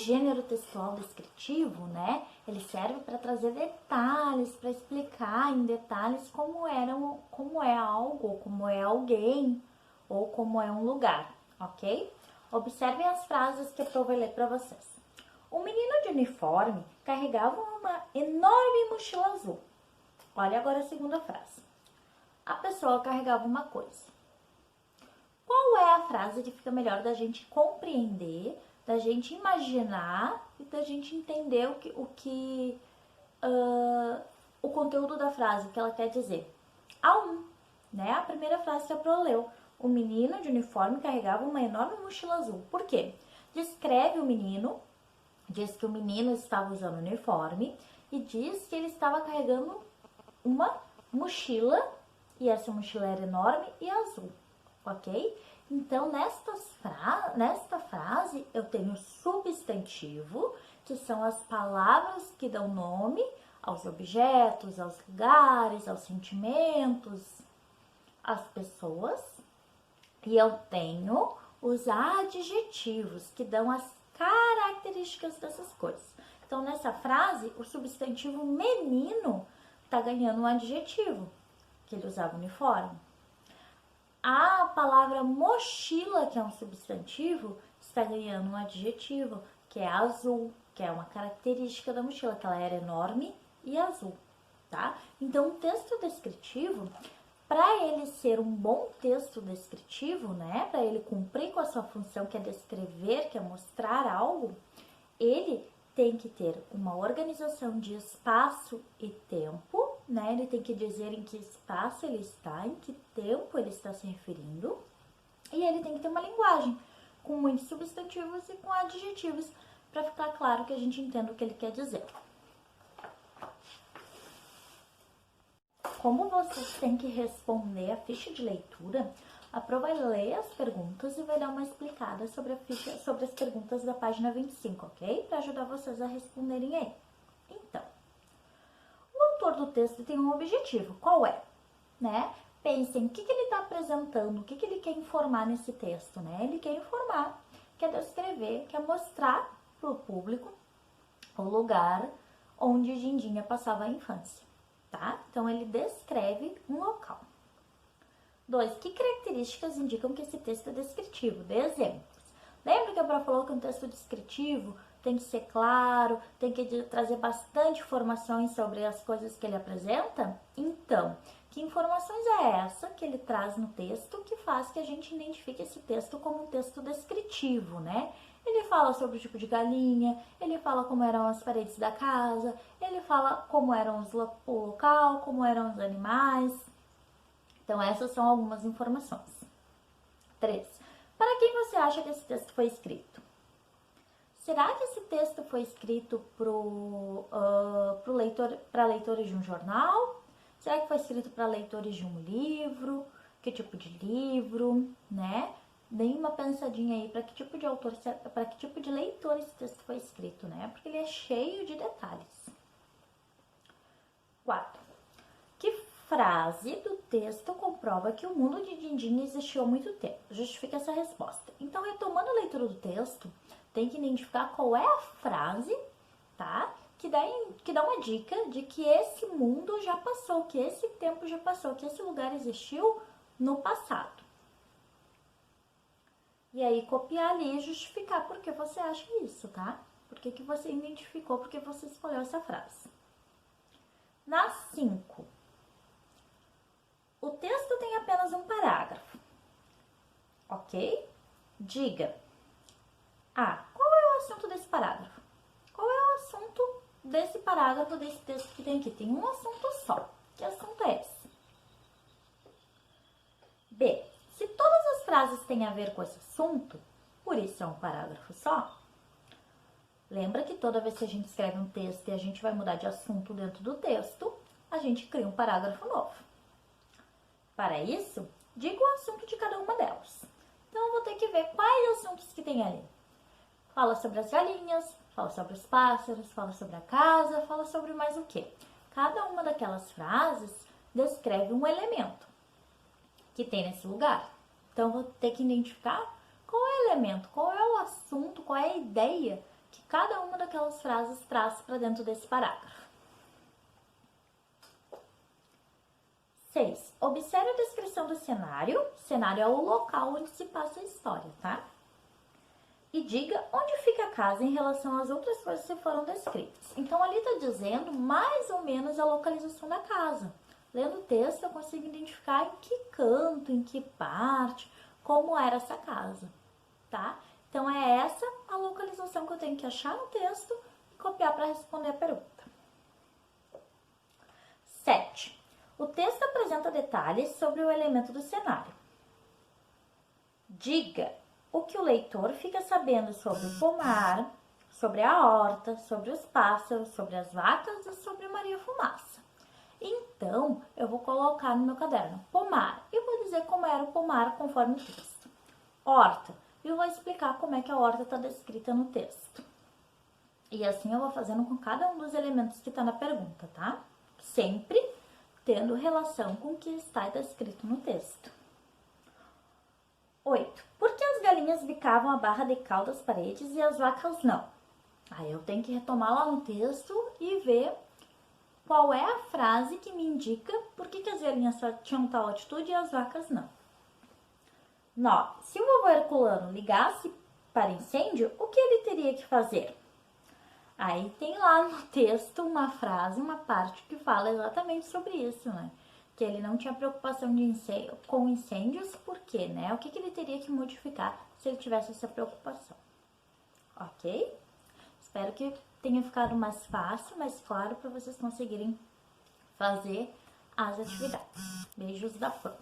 gênero textual descritivo, né, ele serve para trazer detalhes, para explicar em detalhes como é algo, ou como é alguém, ou como é um lugar, ok? Observem as frases que eu vou ler para vocês. O menino de uniforme carregava uma enorme mochila azul. Olha agora a segunda frase. A pessoa carregava uma coisa. Qual é a frase que fica melhor da gente compreender, da gente imaginar e da gente entender o conteúdo da frase, o que ela quer dizer? A1, né? A primeira frase que a Pro leu. O menino de uniforme carregava uma enorme mochila azul. Por quê? Descreve o menino, diz que o menino estava usando uniforme e diz que ele estava carregando uma mochila e essa mochila era enorme e azul, ok? Então, nesta frase, eu tenho substantivo, que são as palavras que dão nome aos objetos, aos lugares, aos sentimentos, às pessoas. E eu tenho os adjetivos, que dão as características dessas coisas. Então, nessa frase, o substantivo menino está ganhando um adjetivo, que ele usava uniforme. A palavra mochila, que é um substantivo, está ganhando um adjetivo, que é azul, que é uma característica da mochila, que ela era enorme e azul, tá? Então, o texto descritivo, para ele ser um bom texto descritivo, né, para ele cumprir com a sua função, que é descrever, que é mostrar algo, ele tem que ter uma organização de espaço e tempo, né? Ele tem que dizer em que espaço ele está, em que tempo ele está se referindo, e ele tem que ter uma linguagem com muitos substantivos e com adjetivos, para ficar claro que a gente entenda o que ele quer dizer. Como vocês têm que responder a ficha de leitura, a Pro vai ler as perguntas e vai dar uma explicada sobre sobre as perguntas da página 25, ok? Para ajudar vocês a responderem aí. Então, o autor do texto tem um objetivo. Qual é? Né? Pensem o que ele está apresentando, o que ele quer informar nesse texto, né? Ele quer informar, quer descrever, quer mostrar para o público o lugar onde Dindinha passava a infância, tá? Então, ele descreve um local. 2. Que características indicam que esse texto é descritivo? Dê exemplos. Lembra que a Pro falou que um texto descritivo tem que ser claro, tem que trazer bastante informações sobre as coisas que ele apresenta? Então, que informações é essa que ele traz no texto que faz que a gente identifique esse texto como um texto descritivo, né? Ele fala sobre o tipo de galinha, ele fala como eram as paredes da casa, ele fala como era o local, como eram os animais. Então, essas são algumas informações. 3. Para quem você acha que esse texto foi escrito? Será que esse texto foi escrito para leitores de um jornal? Será que foi escrito para leitores de um livro? Que tipo de livro, né? Deem uma pensadinha aí para que tipo de autor, para que tipo de leitor esse texto foi escrito, né? Porque ele é cheio de detalhes. 4. Que frase do texto comprova que o mundo de Dindinha existiu há muito tempo? Justifique essa resposta. Então, retomando a leitura do texto, tem que identificar qual é a frase, tá? Que dá uma dica de que esse mundo já passou, que esse tempo já passou, que esse lugar existiu no passado. E aí, copiar ali e justificar por que você acha isso, tá? Por que você identificou, por que você escolheu essa frase. Na 5. O texto tem apenas um parágrafo, ok? Diga. Qual é o assunto desse parágrafo? Qual é o assunto desse parágrafo, desse texto que tem aqui? Tem um assunto só. Que assunto é esse? B. Se todas as frases têm a ver com esse assunto, por isso é um parágrafo só. Lembra que toda vez que a gente escreve um texto e a gente vai mudar de assunto dentro do texto, a gente cria um parágrafo novo. Para isso, diga o assunto de cada uma delas. Então, eu vou ter que ver quais assuntos que tem ali. Fala sobre as galinhas, fala sobre os pássaros, fala sobre a casa, fala sobre mais o quê? Cada uma daquelas frases descreve um elemento que tem nesse lugar. Então, eu vou ter que identificar qual é o elemento, qual é o assunto, qual é a ideia que cada uma daquelas frases traz para dentro desse parágrafo. 6. Observe a descrição do cenário. Cenário é o local onde se passa a história, tá? E diga onde fica a casa em relação às outras coisas que foram descritas. Então, ali está dizendo mais ou menos a localização da casa. Lendo o texto, eu consigo identificar em que canto, em que parte, como era essa casa, tá? Então, é essa a localização que eu tenho que achar no texto e copiar para responder a pergunta. 7. O texto apresenta detalhes sobre o elemento do cenário. Diga o que o leitor fica sabendo sobre o pomar, sobre a horta, sobre os pássaros, sobre as vacas e sobre Maria Fumaça. Então, eu vou colocar no meu caderno pomar e vou dizer como era o pomar conforme o texto. Horta, e eu vou explicar como é que a horta está descrita no texto. E assim eu vou fazendo com cada um dos elementos que está na pergunta, tá? Sempre tendo relação com o que está descrito no texto. 8. Por que as galinhas bicavam a barra de cal das paredes e as vacas não? Aí eu tenho que retomar lá no texto e ver qual é a frase que me indica por que as galinhas só tinham tal atitude e as vacas não. 9. Se o vovô Herculano ligasse para incêndio, o que ele teria que fazer? Aí tem lá no texto uma frase, uma parte que fala exatamente sobre isso, né? Que ele não tinha preocupação com incêndios, por quê, né? O que ele teria que modificar se ele tivesse essa preocupação. Ok? Espero que tenha ficado mais fácil, mais claro para vocês conseguirem fazer as atividades. Beijos da Fã.